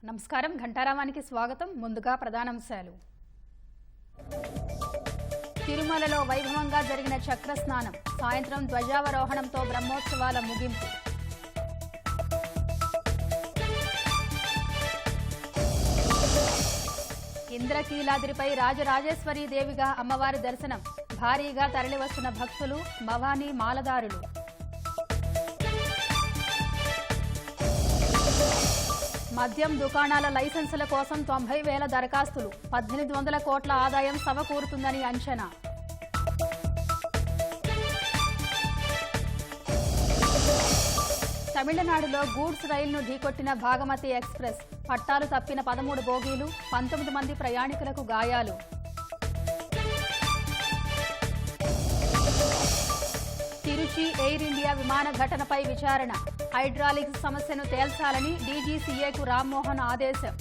నమస్కారం ఘంటారావానికి స్వాగతం. ముందుగా ప్రధానాంశాలు. తిరుమలలో వైభవంగా జరిగిన చక్ర స్నానం, సాయంత్రం ధ్వజావరోహణంతో బ్రహ్మోత్సవాల ముగింపు. ఇంద్రకీలాద్రిపై రాజరాజేశ్వరీ దేవిగా అమ్మవారి దర్శనం, భారీగా తరలివస్తున్న భక్తులు, భవానీ మాలదారులు. మద్యం దుకాణాల లైసెన్సుల కోసం 90,000 దరఖాస్తులు, 1800 కోట్ల ఆదాయం సమకూరుతుందని అంచనా. తమిళనాడులో గూడ్స్ రైలును ఢీకొట్టిన భాగమతి ఎక్స్ప్రెస్, పట్టాలు తప్పిన 13 బోగీలు, 19 మంది ప్రయాణికులకు గాయాలు. తిరుచి ఎయిర్ ఇండియా విమాన ఘటనపై విచారణ, హైడ్రాలిక్స్ సమస్యను తేల్చాలని డీజీసీఏకు రామ్మోహన్ ఆదేశం.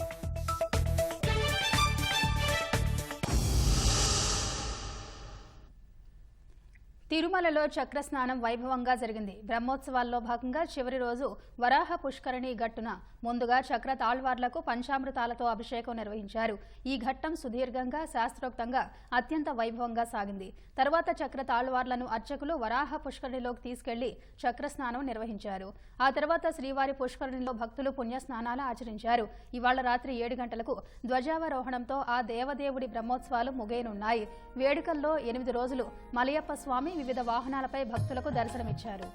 తిరుమలలో చక్రస్నానం వైభవంగా జరిగింది. బ్రహ్మోత్సవాల్లో భాగంగా చివరి రోజు వరాహ పుష్కరిణి గట్టున ముందుగా చక్ర తాళ్వార్లకు పంచామృతాలతో అభిషేకం నిర్వహించారు. ఈ ఘట్టం సుదీర్ఘంగా శాస్త్రోక్తంగా అత్యంత వైభవంగా సాగింది. తర్వాత చక్ర తాళ్వార్లను అర్చకులు వరాహ పుష్కరిణిలోకి తీసుకెళ్లి చక్రస్నానం నిర్వహించారు. ఆ తర్వాత శ్రీవారి పుష్కరిణిలో భక్తులు పుణ్యస్నానాలు ఆచరించారు. ఇవాళ రాత్రి 7 గంటలకు ధ్వజావరోహణంతో ఆ దేవదేవుడి బ్రహ్మోత్సవాలు ముగియనున్నాయి. వేడుకల్లో 8 రోజులు మలయప్ప స్వామి వివిధ వాహనాలపై భక్తులకు దర్శనమిచ్చారు.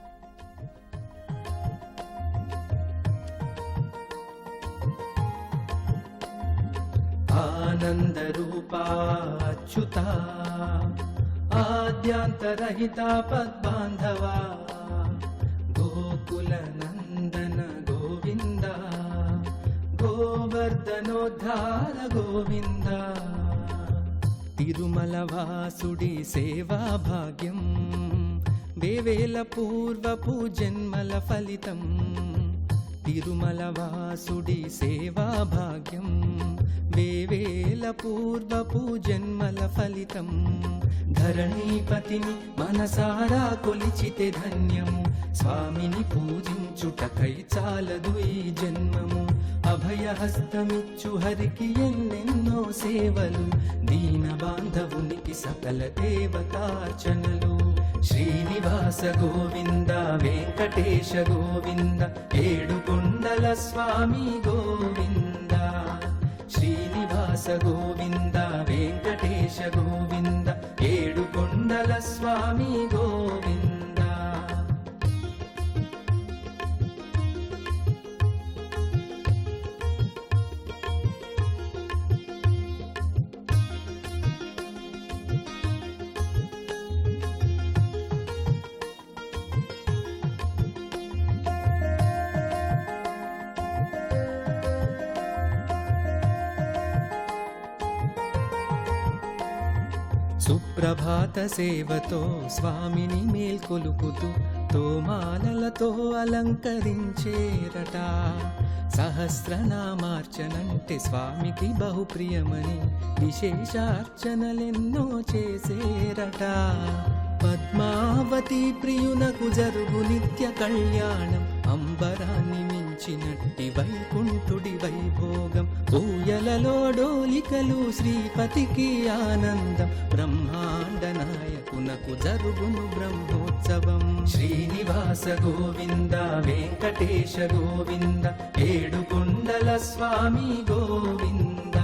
ఆనంద రూపా అచ్యుతా ఆద్యాంతరహిత పద్బాంధవా గోకుల నందన గోవింద గోవర్ధనోద్ధార గోవింద. తిరుమల వాసుడి సేవా భాగ్యం వేవేల పూర్వపు జన్మల ఫలితం. తిరుమల వాసుడి సేవా భాగ్యం వేవేల పూర్వపు జన్మల ఫలితం. ధరణీపతిని మనసారా కొలిచితే ధన్యము, స్వామిని పూజించుటకై చాలదు ఈ జన్మము. అభయహస్తమిచ్చు హరికి ఎన్నెన్నో సేవలు, దీన బాంధవునికి సకల దేవతార్చనలు. శ్రీనివాస గోవింద వెంకటేశ గోవింద ఏడుకొండల స్వామి గోవింద. శ్రీనివాస గోవింద వెంకటేశ గోవింద ఏడుకొండల స్వామి గోవింద. సుప్రభాత సేవతో స్వామిని మేల్కొలుపుతూ తోమాలలతో అలంకరించేరట. సహస్రనామార్చనంటే స్వామికి బహుప్రియమని విశేషార్చనలెన్నో చేసేరట. పద్మావతి ప్రియునకు జరుగు నిత్య కళ్యాణం, అంబరాన్ని మించినట్టి వైకుంఠుడి వైభోగం. ఊయలలో డోలికలు శ్రీపతికి ఆనందం, బ్రహ్మాండ నాయకునకు జరుగును బ్రహ్మోత్సవం. శ్రీనివాస గోవింద వెంకటేశ గోవింద ఏడుకొండల స్వామి గోవింద.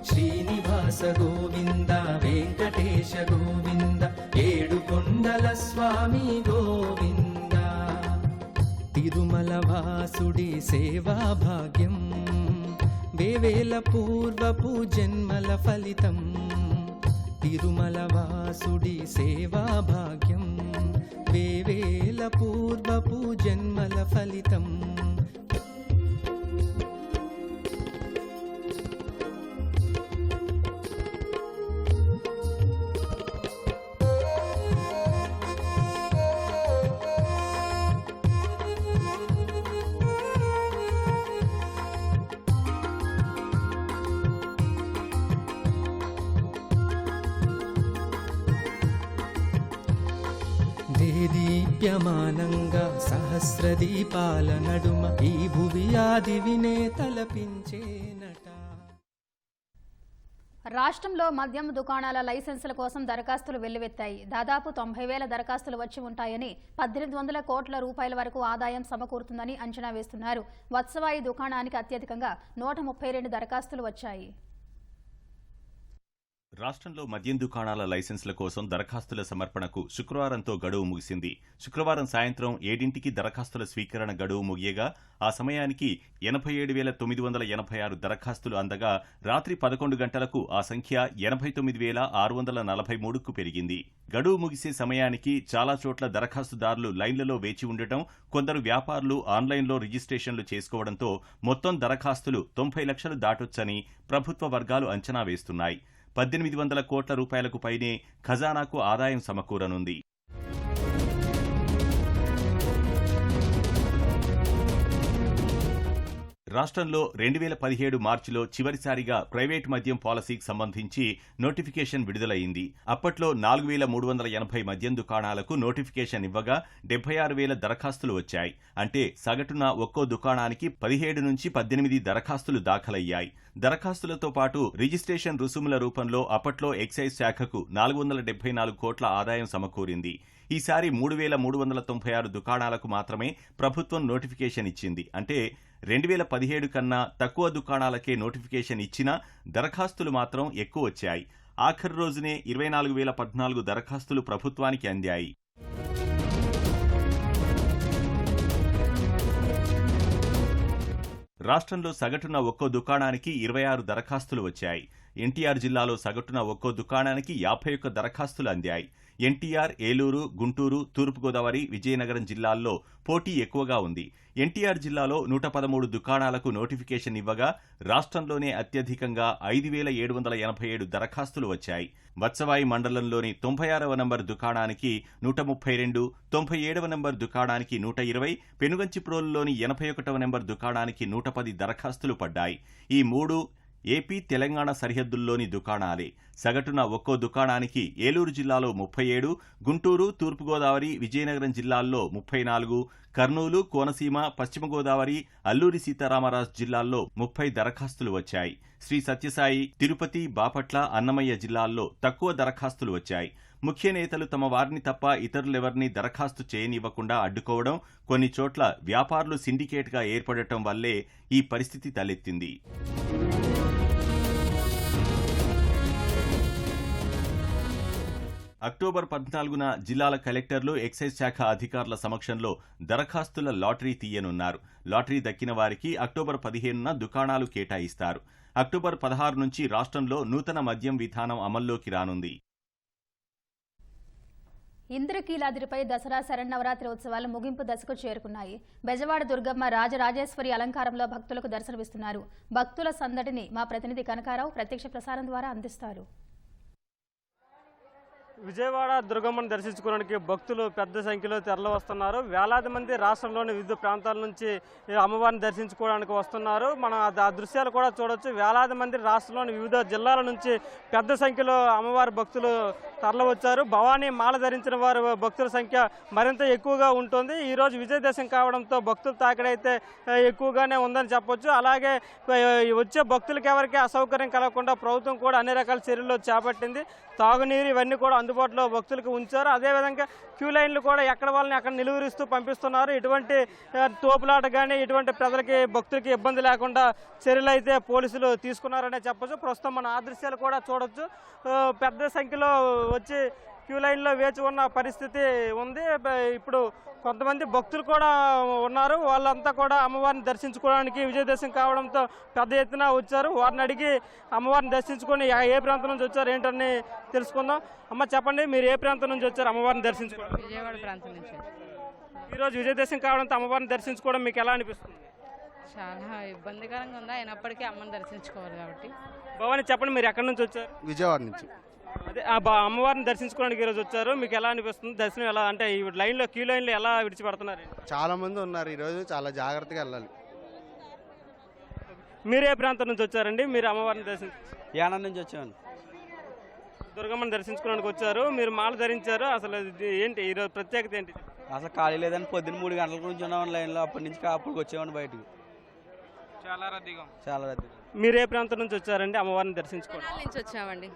శ్రీనివాస గోవింద వెంకటేశ గోవింద ఏడుకొండల స్వామి గోవింద. తిరుమల వాసుడి సేవా భాగ్యం వేవేల పూర్వపు జన్మల ఫలితం. తిరుమల వాసుడి సేవా భాగ్యం వేవేల పూర్వపు జన్మల ఫలితం. దేదీప్యమానంగా సహస్రదీపాల నడుమ ఈ భువి ఆదివినే తలపించేనట. రాష్ట్రంలో మద్యం దుకాణాల లైసెన్సుల కోసం దరఖాస్తులు వెల్లువెత్తాయి. దాదాపు 90,000 దరఖాస్తులు వచ్చి ఉంటాయని, 1,800 కోట్ల రూపాయల వరకు ఆదాయం సమకూరుతుందని అంచనా వేస్తున్నారు. వత్సవాయి దుకాణానికి అత్యధికంగా 132 దరఖాస్తులు వచ్చాయి. రాష్ట్రంలో మద్యం దుకాణాల లైసెన్సుల కోసం దరఖాస్తుల సమర్పణకు శుక్రవారంతో గడువు ముగిసింది. శుక్రవారం సాయంత్రం 7ంటికి దరఖాస్తుల స్వీకరణ గడువు ముగియగా ఆ సమయానికి 87,986 దరఖాస్తులు అందగా రాత్రి 11 గంటలకు ఆ సంఖ్య 89,643కు పెరిగింది. గడువు ముగిసే సమయానికి చాలా చోట్ల దరఖాస్తుదారులు లైన్లలో వేచి ఉండటం, కొందరు వ్యాపారులు ఆన్లైన్లో రిజిస్ట్రేషన్లు చేసుకోవడంతో మొత్తం దరఖాస్తులు 90 లక్షలు దాటొచ్చని ప్రభుత్వ వర్గాలు అంచనా వేస్తున్నాయి. 1,800 కోట్ల రూపాయలకు పైనే ఖజానాకు ఆదాయం సమకూరనుంది. రాష్ట్రంలో 2017 మార్చిలో చివరిసారిగా ప్రైవేట్ మద్యం పాలసీకి సంబంధించి నోటిఫికేషన్ విడుదలైంది. అప్పట్లో 4,380 మద్యం దుకాణాలకు నోటిఫికేషన్ ఇవ్వగా 76,000 దరఖాస్తులు వచ్చాయి. అంటే సగటున ఒక్కో దుకాణానికి 17 నుంచి 18 దరఖాస్తులు దాఖలయ్యాయి. దరఖాస్తులతో పాటు రిజిస్ట్రేషన్ రుసుముల రూపంలో అప్పట్లో ఎక్సైజ్ శాఖకు 474 కోట్ల ఆదాయం సమకూరింది. ఈసారి 3,396 దుకాణాలకు మాత్రమే ప్రభుత్వం నోటిఫికేషన్ ఇచ్చింది. అంటే 2017 కన్నా తక్కువ దుకాణాలకే నోటిఫికేషన్ ఇచ్చినా దరఖాస్తులు మాత్రం ఎక్కువ వచ్చాయి. ఆఖరి రోజునే 24,014 దరఖాస్తులు ప్రభుత్వానికి అందాయి. రాష్ట్రంలో సగటున ఒక్కో దుకాణానికి 26 దరఖాస్తులు వచ్చాయి. ఎన్టీఆర్ జిల్లాలో సగటున ఒక్కో దుకాణానికి 51 దరఖాస్తులు అందాయి. ఎన్టీఆర్, ఏలూరు, గుంటూరు, తూర్పుగోదావరి, విజయనగరం జిల్లాల్లో పోటీ ఎక్కువగా ఉంది. ఎన్టీఆర్ జిల్లాలో 113 దుకాణాలకు నోటిఫికేషన్ ఇవ్వగా రాష్ట్రంలోనే అత్యధికంగా 5,787 దరఖాస్తులు వచ్చాయి. వత్సవాయి మండలంలోని 96వ నంబర్ దుకాణానికి 132, 97వ నంబర్ దుకాణానికి 120, పెనుగంచిప్రోలులోని 81వ నంబర్ దుకాణానికి 110 దరఖాస్తులు పడ్డాయి. ఈ 3 ఏపీ, తెలంగాణ సరిహద్దుల్లోని దుకాణాలే. సగటున ఒక్కో దుకాణానికి ఏలూరు జిల్లాలో 37, గుంటూరు, తూర్పుగోదావరి, విజయనగరం జిల్లాల్లో 34, కర్నూలు, కోనసీమ, పశ్చిమ గోదావరి, అల్లూరి సీతారామరాజు జిల్లాల్లో 30 దరఖాస్తులు వచ్చాయి. శ్రీ సత్యసాయి, తిరుపతి, బాపట్ల, అన్నమయ్య జిల్లాల్లో తక్కువ దరఖాస్తులు వచ్చాయి. ముఖ్య నేతలు తమ వారిని తప్ప ఇతరులెవరినీ దరఖాస్తు చేయనివ్వకుండా అడ్డుకోవడం, కొన్ని చోట్ల వ్యాపారులు సిండికేట్గా ఏర్పడటం వల్లే ఈ పరిస్థితి తలెత్తింది. అక్టోబర్ 14న జిల్లాల కలెక్టర్లు, ఎక్సైజ్ శాఖ అధికారుల సమక్షంలో దరఖాస్తుల లాటరీ తీయనున్నారు. లాటరీ దక్కిన వారికి అక్టోబర్ 15న దుకాణాలు కేటాయిస్తారు. అక్టోబర్ 16 నుంచి రాష్ట్రంలో నూతన మద్యం విధానం అమల్లోకి రానుంది. ఇంద్రకీలాద్రిపై దసరా శరన్నవరాత్రి ఉత్సవాలు ముగింపు దశకు చేరుకున్నాయి. బెజవాడ దుర్గమ్మ రాజరాజేశ్వరి అలంకారంలో భక్తులకు దర్శనమిస్తున్నారు. భక్తుల సందడిని మా ప్రతినిధి కనకారావు ప్రత్యక్ష ప్రసారం ద్వారా అందిస్తారు. విజయవాడ దుర్గమ్మను దర్శించుకోవడానికి భక్తులు పెద్ద సంఖ్యలో తరలి వస్తున్నారు. వేలాది మంది రాష్ట్రంలోని వివిధ ప్రాంతాల నుంచి అమ్మవారిని దర్శించుకోవడానికి వస్తున్నారు. మనం ఆ దృశ్యాలు కూడా చూడొచ్చు. వేలాది మంది రాష్ట్రంలోని వివిధ జిల్లాల నుంచి పెద్ద సంఖ్యలో అమ్మవారి భక్తులు తరలి వచ్చారు. భవానీ మాల ధరించిన వారు భక్తుల సంఖ్య మరింత ఎక్కువగా ఉంటుంది. ఈరోజు విజయదశమి కావడంతో భక్తుల తాకిడైతే ఎక్కువగానే ఉందని చెప్పొచ్చు. అలాగే వచ్చే భక్తులకి ఎవరికి అసౌకర్యం కలగకుండా ప్రభుత్వం కూడా అన్ని రకాల చర్యలు చేపట్టింది. తాగునీరు ఇవన్నీ కూడా అందుబాటులో భక్తులకు ఉంచారు. అదేవిధంగా క్యూ లైన్లు కూడా ఎక్కడ వాళ్ళని అక్కడ నిలువరిస్తూ పంపిస్తున్నారు. ఇటువంటి తోపులాట కానీ ఇటువంటి ప్రజలకి భక్తులకి ఇబ్బంది లేకుండా చర్యలు అయితే పోలీసులు తీసుకున్నారనే చెప్పొచ్చు. ప్రస్తుతం మన ఆ దృశ్యాలు కూడా చూడొచ్చు. పెద్ద సంఖ్యలో వచ్చి క్యూ లైన్లో వేచి ఉన్న పరిస్థితి ఉంది. ఇప్పుడు కొంతమంది భక్తులు కూడా ఉన్నారు. వాళ్ళంతా కూడా అమ్మవారిని దర్శించుకోవడానికి విజయదశమి కావడంతో పెద్ద ఎత్తున వచ్చారు. వారిని అడిగి అమ్మవారిని దర్శించుకొని ఏ ప్రాంతం నుంచి వచ్చారు ఏంటని తెలుసుకుందాం. అమ్మ చెప్పండి, మీరు ఏ ప్రాంతం నుంచి వచ్చారు అమ్మవారిని దర్శించుకోవడం? విజయవాడ ప్రాంతం నుంచి. ఈరోజు విజయదశమి కావడంతో అమ్మవారిని దర్శించుకోవడం మీకు ఎలా అనిపిస్తుంది? చాలా ఇబ్బందికరంగా ఉంది, అయినప్పటికీ అమ్మని దర్శించుకోవాలి కాబట్టి. భవాని చెప్పండి, మీరు ఎక్కడి నుంచి వచ్చారు? విజయవాడ నుంచి. అదే అమ్మవారిని దర్శించుకోవడానికి ఈరోజు వచ్చారు. మీకు ఎలా అనిపిస్తుంది? దర్శనం ఎలా అంటే ఈ లైన్లో క్యూ లైన్లో ఎలా విడిచిపెడుతున్నారు? చాలా మంది ఉన్నారు ఈరోజు, చాలా జాగ్రత్తగా వెళ్ళాలి. మీరే ప్రాంతం నుంచి వచ్చారండి? మీరు అమ్మవారిని దర్శించి యానం నుంచి వచ్చాను. దుర్గమ్మని దర్శించుకోవడానికి వచ్చారు, మీరు మాల ధరించారు. అసలు ఇది ఏంటి ఈరోజు ప్రత్యేకత ఏంటి? అసలు ఖాళీ లేదని పొద్దున్న 3 గంటల నుంచి ఉన్నాం లైన్లో. అప్పటి నుంచి అప్పుడు వచ్చేవాడిని బయటకు. చాలా రద్దీగా. మీరు ఏ ప్రాంతం నుంచి వచ్చారండి అమ్మవారిని దర్శించుకోవడం? తెలంగాణ నుంచి వచ్చామండి.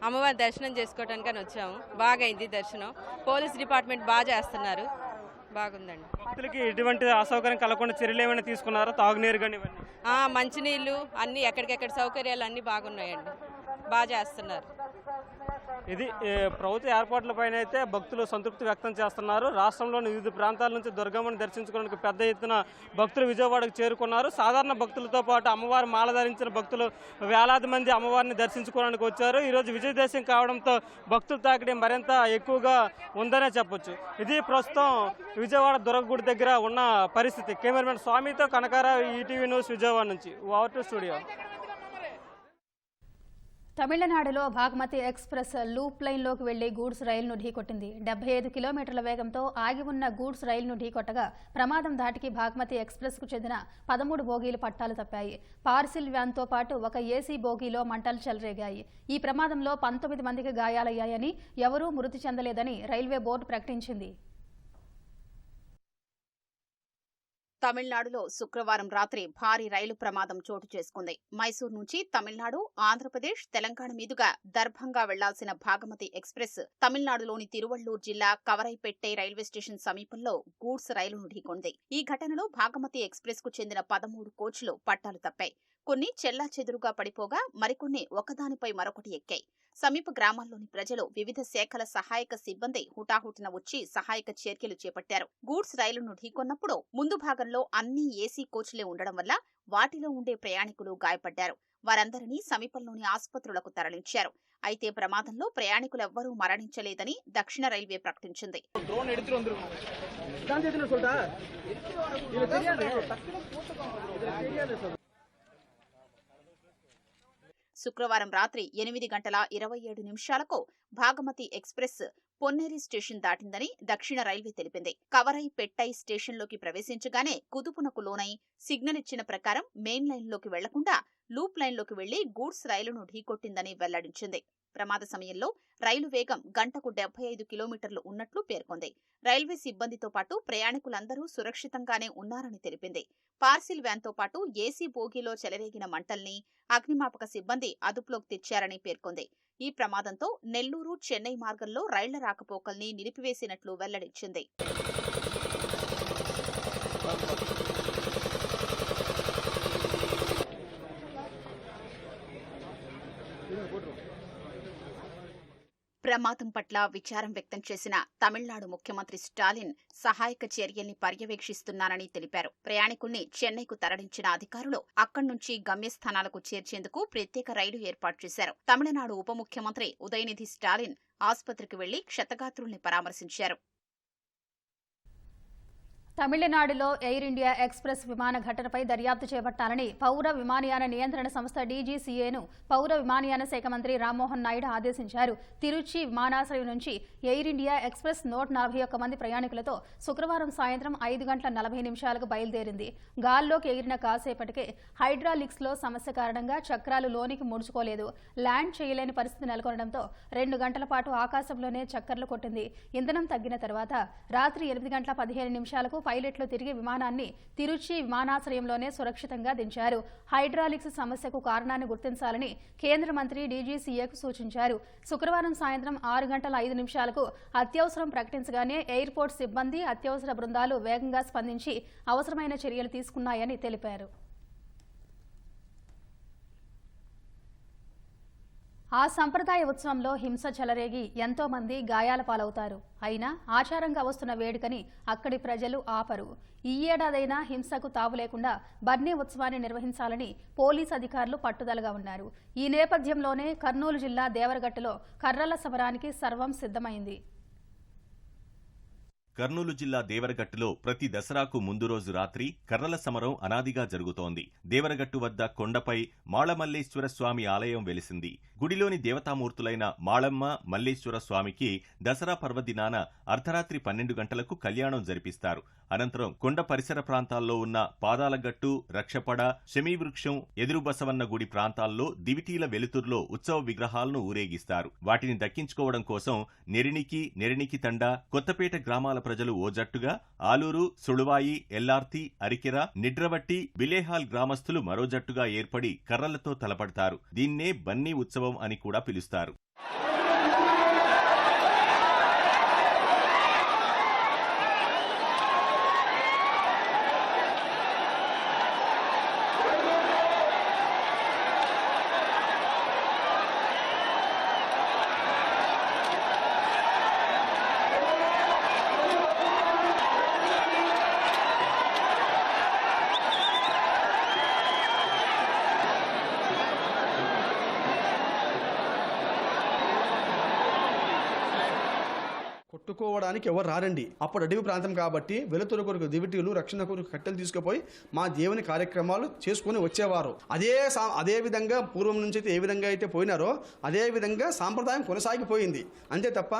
అమ్మవారి దర్శనం చేసుకోవటానికని వచ్చాము. బాగా అయింది దర్శనం. పోలీస్ డిపార్ట్మెంట్ బాగా చేస్తున్నారు, బాగుందండి. భక్తులకి ఎటువంటి అసౌకర్యం కలగకుండా చర్యలు ఏమైనా తీసుకున్నారా? తాగునీరు కానీ ఇవన్నీ? మంచినీళ్ళు అన్నీ ఎక్కడికెక్కడ సౌకర్యాలు అన్నీ బాగున్నాయండి, బాగా చేస్తున్నారు. ఇది ప్రభుత్వ ఏర్పాట్లపైన అయితే భక్తులు సంతృప్తి వ్యక్తం చేస్తున్నారు. రాష్ట్రంలోని వివిధ ప్రాంతాల నుంచి దుర్గమ్మను దర్శించుకోవడానికి పెద్ద ఎత్తున భక్తులు విజయవాడకు చేరుకున్నారు. సాధారణ భక్తులతో పాటు అమ్మవారి మాల ధరించిన భక్తులు వేలాది మంది అమ్మవారిని దర్శించుకోవడానికి వచ్చారు. ఈరోజు విజయదశమి కావడంతో భక్తుల తాకిడి మరింత ఎక్కువగా ఉందనే చెప్పొచ్చు. ఇది ప్రస్తుతం విజయవాడ దుర్గగుడి దగ్గర ఉన్న పరిస్థితి. కెమెరామెన్ స్వామితో కనకారా, ఈటీవీ న్యూస్, విజయవాడ నుంచి. Over to studio. తమిళనాడులో భాగమతి ఎక్స్ప్రెస్ లూప్ లైన్లోకి వెళ్లి గూడ్స్ రైలును ఢీకొట్టింది. 75 కిలోమీటర్ల వేగంతో ఆగి ఉన్న గూడ్స్ రైలును ఢీకొట్టగా ప్రమాదం ధాటికి భాగమతి ఎక్స్ప్రెస్కు చెందిన 13 బోగీలు పట్టాలు తప్పాయి. పార్సిల్ వ్యాన్తో పాటు ఒక ఏసీ బోగీలో మంటలు చెలరేగాయి. ఈ ప్రమాదంలో 19 మందికి గాయాలయ్యాయని, ఎవరూ మృతి చెందలేదని రైల్వే బోర్డు ప్రకటించింది. తమిళనాడులో శుక్రవారం రాత్రి భారీ రైలు ప్రమాదం చోటు చేసుకుంది. మైసూరు నుంచి తమిళనాడు, ఆంధ్రప్రదేశ్, తెలంగాణ మీదుగా దర్భంగా వెళ్లాల్సిన భాగమతి ఎక్స్ప్రెస్ తమిళనాడులోని తిరువళ్లూరు జిల్లా కవరైపెట్టై రైల్వే స్టేషన్ సమీపంలో గూడ్స్ రైలును ఢీకొంది. ఈ ఘటనలో భాగమతి ఎక్స్ప్రెస్ కు చెందిన 13 కోచ్లు పట్టాలు తప్పాయి. కొన్ని చెల్లాచెదురుగా పడిపోగా మరికొన్ని ఒకదానిపై మరొకటి ఎక్కాయి. సమీప గ్రామాల్లోని ప్రజలు, వివిధ శాఖల సహాయక సిబ్బంది హుటాహుటిన వచ్చి సహాయక చర్యలు చేపట్టారు. గూడ్స్ రైలును ఢీకొన్నప్పుడు ముందు భాగంలో అన్ని ఏసీ కోచ్లే ఉండడం వల్ల వాటిలో ఉండే ప్రయాణికులు గాయపడ్డారు. వారందరినీ సమీపంలోని ఆసుపత్రులకు తరలించారు. అయితే ప్రమాదంలో ప్రయాణికులెవ్వరూ మరణించలేదని దక్షిణ రైల్వే ప్రకటించింది. శుక్రవారం రాత్రి 8 గంటల 27 నిమిషాలకు భాగమతి ఎక్స్ప్రెస్ పొన్నేరి స్టేషన్ దాటిందని దక్షిణ రైల్వే తెలిపింది. కవరై పెట్టై స్టేషన్లోకి ప్రవేశించగానే కుదుపునకు లోనై సిగ్నల్ ఇచ్చిన ప్రకారం మెయిన్ లైన్లోకి వెళ్లకుండా లూప్ లైన్లోకి వెళ్లి గూడ్స్ రైలును ఢీకొట్టిందని వెల్లడించింది. ప్రమాద సమయంలో రైలు వేగం గంటకు 75 కిలోమీటర్లు ఉన్నట్లు పేర్కొంది. రైల్వే సిబ్బందితో పాటు ప్రయాణికులందరూ సురక్షితంగానే ఉన్నారని తెలిపింది. పార్సిల్ వ్యాన్తో పాటు ఏసీ బోగీలో చెలరేగిన మంటల్ని అగ్నిమాపక సిబ్బంది అదుపులోకి తెచ్చారని పేర్కొంది. ఈ ప్రమాదంతో నెల్లూరు, చెన్నై మార్గంలో రైళ్ల రాకపోకల్ని నిలిపివేసినట్లు వెల్లడించింది. ప్రమాదం పట్ల విచారం వ్యక్తం చేసిన తమిళనాడు ముఖ్యమంత్రి స్టాలిన్ సహాయక చర్యల్ని పర్యవేక్షిస్తున్నానని తెలిపారు. ప్రయాణికుల్ని చెన్నైకు తరలించిన అధికారులు అక్కడి నుంచి గమ్యస్థానాలకు చేర్చేందుకు ప్రత్యేక రైలు ఏర్పాటు చేశారు. తమిళనాడు ఉప ముఖ్యమంత్రి ఉదయనిధి స్టాలిన్ ఆసుపత్రికి వెళ్లి క్షతగాత్రుల్ని పరామర్శించారు. తమిళనాడులో ఎయిర్ ఇండియా ఎక్స్ప్రెస్ విమాన ఘటనపై దర్యాప్తు చేపట్టాలని పౌర విమానయాన నియంత్రణ సంస్థ డీజీసీఏను పౌర విమానయాన శాఖ మంత్రి రామ్మోహన్ నాయుడు ఆదేశించారు. తిరుచి విమానాశ్రయం నుంచి ఎయిర్ ఇండియా ఎక్స్ప్రెస్ 141 మంది ప్రయాణికులతో శుక్రవారం సాయంత్రం 5 గంటల 40 నిమిషాలకు బయలుదేరింది. గాల్లోకి ఎగిరిన కాసేపటికే హైడ్రాలిక్స్లో సమస్య కారణంగా చక్రాలు లోనికి ముడుచుకోలేదు. ల్యాండ్ చేయలేని పరిస్థితి నెలకొనడంతో 2 గంటల పాటు ఆకాశంలోనే చక్కర్లు కొట్టింది. ఇంధనం తగ్గిన తర్వాత రాత్రి 8 గంటల 15 నిమిషాలకు పైలట్లు తిరిగి విమానాన్ని తిరుచి విమానాశ్రయంలోనే సురక్షితంగా దించారు. హైడ్రాలిక్స్ సమస్యకు కారణాన్ని గుర్తించాలని కేంద్ర మంత్రి డీజీసీఏకు సూచించారు. శుక్రవారం సాయంత్రం 6 గంటల 5 నిమిషాలకు అత్యవసరం ప్రకటించగానే ఎయిర్పోర్ట్ సిబ్బంది, అత్యవసర బృందాలు వేగంగా స్పందించి అవసరమైన చర్యలు తీసుకున్నాయని తెలిపారు. ఆ సంప్రదాయ ఉత్సవంలో హింస చెలరేగి ఎంతో మంది గాయాల పాలవుతారు. అయినా ఆచారంగా వస్తున్న వేడుకని అక్కడి ప్రజలు ఆపరు. ఈ ఏడాదైనా హింసకు తావు లేకుండా బర్నీ ఉత్సవాన్ని నిర్వహించాలని పోలీస్ అధికారులు పట్టుదలగా ఉన్నారు. ఈ నేపథ్యంలోనే కర్నూలు జిల్లా దేవరగట్టులో కర్రల సమరానికి సర్వం సిద్ధమైంది. కర్నూలు జిల్లా దేవరగట్టులో ప్రతి దసరాకు ముందు రోజు రాత్రి కర్రల సమరం అనాదిగా జరుగుతోంది. దేవరగట్టు వద్ద కొండపై మాళమల్లేశ్వర స్వామి ఆలయం వెలిసింది. గుడిలోని దేవతామూర్తులైన మాళమ్మ, మల్లేశ్వర స్వామికి దసరా పర్వదినాన అర్ధరాత్రి 12 గంటలకు కళ్యాణం జరిపిస్తారు. అనంతరం కొండ పరిసర ప్రాంతాల్లో ఉన్న పాదాలగట్టు, రక్షపడ, శమీవృక్షం, ఎదురు బసవన్న గుడి ప్రాంతాల్లో దివిటీల వెలుతురులో ఉత్సవ విగ్రహాలను ఊరేగిస్తారు. వాటిని దక్కించుకోవడం కోసం నెరినికి తండ, కొత్తపేట గ్రామాల ప్రజలు ఓ జట్టుగా, ఆలూరు, సుళువాయి, ఎల్లార్తి, అరికెర, నిడ్రవట్టి, బిలేహాల్ గ్రామస్తులు మరో జట్టుగా ఏర్పడి కర్రలతో తలపడతారు. దీన్నే బన్నీ ఉత్సవం అని కూడా పిలుస్తారు. కొట్టుకోవడానికి ఎవరు రారండి. అప్పుడు అడవి ప్రాంతం కాబట్టి వెలుతురు కొరకు దివిటీలు, రక్షణ కొరకు కట్టెలు తీసుకుపోయి మా దేవుని కార్యక్రమాలు చేసుకుని వచ్చేవారు. అదే విధంగా పూర్వం నుంచి అయితే ఏ విధంగా అయితే పోయినారో అదే విధంగా సాంప్రదాయం కొనసాగిపోయింది. అంతే తప్ప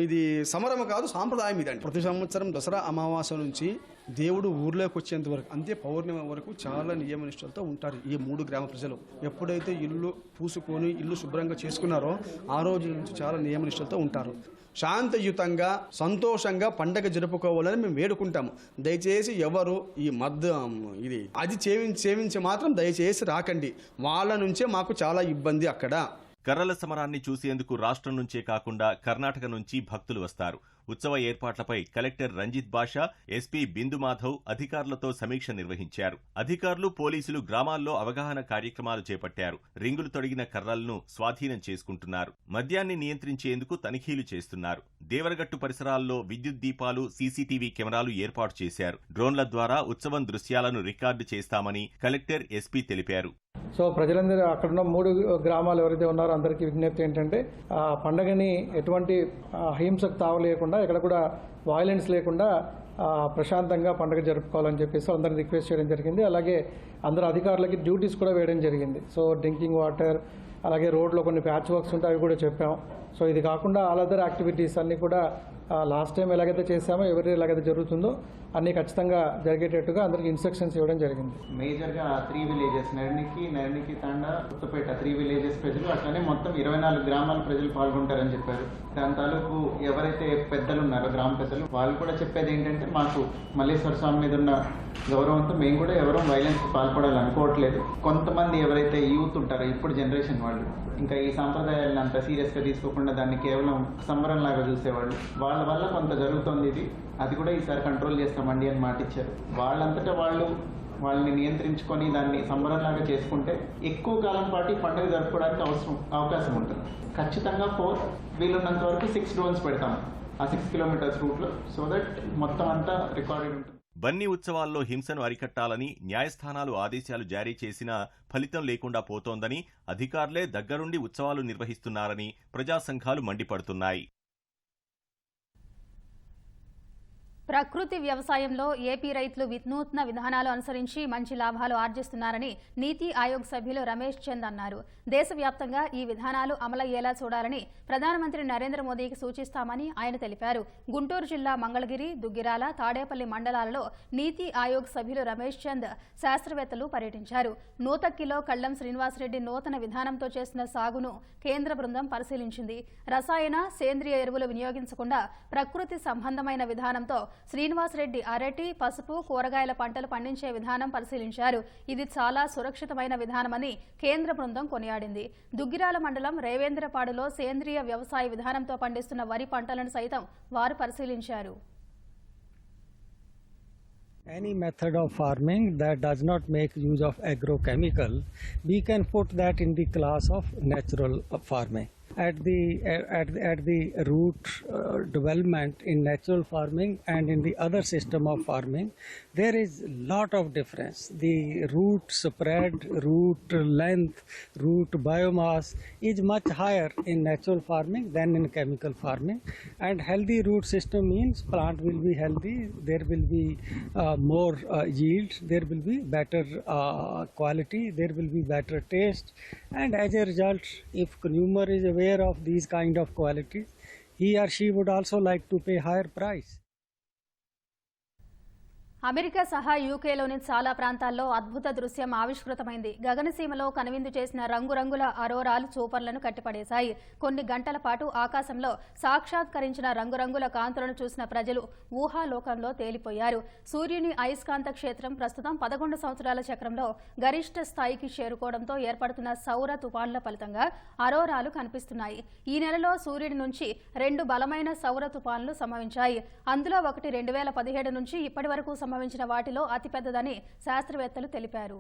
ఇది సమరం కాదు, సాంప్రదాయం ఇదండి. ప్రతి సంవత్సరం దసరా అమావాస్య నుంచి దేవుడు ఊర్లోకి వచ్చేంత వరకు, అంతే పౌర్ణమి వరకు చాలా నియమనిష్టలతో ఉంటారు ఈ 3 గ్రామ ప్రజలు. ఎప్పుడైతే ఇల్లు పూసుకొని ఇల్లు శుభ్రంగా చేసుకున్నారో ఆ రోజు నుంచి చాలా నియమనిష్టలతో ఉంటారు. శాంతియుతంగా సంతోషంగా పండగ జరుపుకోవాలని మేము వేడుకుంటాము. దయచేసి ఎవరు ఈ అది సేవించి మాత్రం దయచేసి రాకండి. వాళ్ళ నుంచే మాకు చాలా ఇబ్బంది అక్కడ. కర్రల సమరాన్ని చూసేందుకు రాష్ట్రం నుంచే కాకుండా కర్ణాటక నుంచి భక్తులు వస్తారు. ఉత్సవ ఏర్పాట్లపై కలెక్టర్ రంజిత్ బాషా, ఎస్పీ బిందు మాధవ్ అధికారులతో సమీక్ష నిర్వహించారు. అధికారులు, పోలీసులు గ్రామాల్లో అవగాహన కార్యక్రమాలు చేపట్టారు. రింగులు తొడిగిన కర్రలను స్వాధీనం చేసుకుంటున్నారు. మద్యాన్ని నియంత్రించేందుకు తనిఖీలు చేస్తున్నారు. దేవరగట్టు పరిసరాల్లో విద్యుత్ దీపాలు, సీసీటీవీ కెమెరాలు ఏర్పాటు చేశారు. డ్రోన్ల ద్వారా ఉత్సవం దృశ్యాలను రికార్డు చేస్తామని కలెక్టర్, ఎస్పీ తెలిపారు. సో ప్రజలందరూ అక్కడున్న 3 గ్రామాలు ఎవరైతే ఉన్నారో అందరికీ విజ్ఞప్తి ఏంటంటే పండగని ఎటువంటి హింసకు తావలేకుండా, ఎక్కడ కూడా వైలెన్స్ లేకుండా ప్రశాంతంగా పండుగ జరుపుకోవాలని చెప్పేసి అందరిని రిక్వెస్ట్ చేయడం జరిగింది. అలాగే అందరు అధికారులకి డ్యూటీస్ కూడా వేయడం జరిగింది. సో డ్రింకింగ్ వాటర్, అలాగే రోడ్లో కొన్ని ప్యాచ్ వర్క్స్ ఉంటాయి, అవి కూడా చెప్పాం. సో ఇది కాకుండా ఆల్ అదర్ యాక్టివిటీస్ అన్నీ కూడా లాస్ట్ టైం ఎలాగైతే చేశామో ఎవరి ఎలాగైతే జరుగుతుందో అన్నీ ఖచ్చితంగా జరిగేటట్టుగా అందరికి ఇన్స్ట్రక్షన్స్ ఇవ్వడం జరిగింది. మేజర్గా 3 విలేజెస్ నరణికి తాండ, కొత్తపేట 3 విలేజెస్ ప్రజలు, అట్లానే మొత్తం 24 గ్రామాల ప్రజలు పాల్గొంటారని చెప్పారు. దాని తాలూకు ఎవరైతే పెద్దలు ఉన్నారో గ్రామ పెద్దలు వాళ్ళు కూడా చెప్పేది ఏంటంటే మాకు మల్లేశ్వర స్వామి మీద ఉన్న గౌరవంతో మేము కూడా ఎవరూ వైలెన్స్ పాల్పడాలనుకోవట్లేదు. కొంతమంది ఎవరైతే యూత్ ఉంటారో ఇప్పుడు జనరేషన్ వాళ్ళు ఇంకా ఈ సాంప్రదాయాలను అంత సీరియస్గా తీసుకోకుండా దాన్ని కేవలం సంబరంలాగా చూసేవాళ్ళు, వాళ్ళ వల్ల కొంత జరుగుతుంది. అది కూడా ఈసారి కంట్రోల్ చేస్తామండి అని మాట ఇచ్చారు. వాళ్ళంతటా వాళ్ళని నియంత్రించుకొని దాన్ని సంబరంలాగా చేసుకుంటే ఎక్కువ కాలం పాటు పండుగ జరుపుకోవడానికి అవకాశం ఉంటుంది. ఖచ్చితంగా 4 వీలున్నంత వరకు 6 డ్రోన్స్ పెడతాము ఆ 6 కిలోమీటర్స్ రూట్లో. సో దట్ మొత్తం అంతా రికార్డెడ్ ఉంటుంది. బన్నీ ఉత్సవాల్లో హింసను అరికట్టాలని న్యాయస్థానాలు ఆదేశాలు జారీ చేసినా ఫలితం లేకుండా పోతోందని, అధికారులే దగ్గరుండి ఉత్సవాలు నిర్వహిస్తున్నారని ప్రజా సంఘాలు మండిపడుతున్నాయి. ప్రకృతి వ్యవసాయంలో ఏపీ రైతులు వినూత్న విధానాలు అనుసరించి మంచి లాభాలు ఆర్జిస్తున్నారని నీతి ఆయోగ్ సభ్యులు రమేష్ చంద్ అన్నారు. దేశవ్యాప్తంగా ఈ విధానాలు అమలయ్యేలా చూడాలని ప్రధానమంత్రి నరేంద్ర మోదీకి సూచిస్తామని ఆయన తెలిపారు. గుంటూరు జిల్లా మంగళగిరి, దుగ్గిరాల, తాడేపల్లి మండలాలలో నీతి ఆయోగ్ సభ్యులు రమేష్ చంద్ శాస్త్రవేత్తలు పర్యటించారు. నూతక్కిలో కళ్లం శ్రీనివాసరెడ్డి నూతన విధానంతో చేసిన సాగును కేంద్ర బృందం పరిశీలించింది. రసాయన, సేంద్రియ ఎరువులు వినియోగించకుండా ప్రకృతి సంబంధమైన విధానంతో శ్రీనివాసరెడ్డి అరటి, పసుపు, కూరగాయల పంటలు పండించే విధానం పరిశీలించారు. ఇది చాలా సురక్షితమైన విధానమని కేంద్ర బృందం కొనియాడింది. దుగ్గిరాల మండలం రేవేంద్రపాడులో సేంద్రియ వ్యవసాయ విధానంతో పండిస్తున్న వరి పంటలను సైతం వారు పరిశీలించారు. Any method of farming that does not make use of agrochemical, we can put that in the class of natural farming. At the root development in natural farming and in the other system of farming, there is lot of difference. The root spread, root length, root biomass is much higher in natural farming than in chemical farming. And healthy root system means plant will be healthy, there will be more yields, there will be better quality, there will be better taste, and as a result, if consumer is aware of these kind of qualities, he or she would also like to pay higher price. America సహా యూకేలోని చాలా ప్రాంతాల్లో అద్భుత దృశ్యం ఆవిష్కృతమైంది. గగనసీమలో కనువిందు చేసిన రంగురంగుల అరోరాలు చూపర్లను కట్టిపడేశాయి. కొన్ని గంటల పాటు ఆకాశంలో సాక్షాత్కరించిన రంగురంగుల కాంతులను చూసిన ప్రజలు ఊహాలోకంలో తేలిపోయారు. సూర్యుని అయస్కాంత క్షేత్రం ప్రస్తుతం 11 సంవత్సరాల చక్రంలో గరిష్ట స్థాయికి చేరుకోవడంతో ఏర్పడుతున్న సౌర తుఫాన్ల ఫలితంగా అరోరాలు కనిపిస్తున్నాయి. ఈ నెలలో సూర్యుడి నుంచి 2 బలమైన సౌర తుఫాన్లు సంభవించాయి. అందులో ఒకటి 2017 నుంచి ఇప్పటి వరకు సంభవించిన వాటిలో అతిపెద్దదని శాస్త్రవేత్తలు తెలిపారు.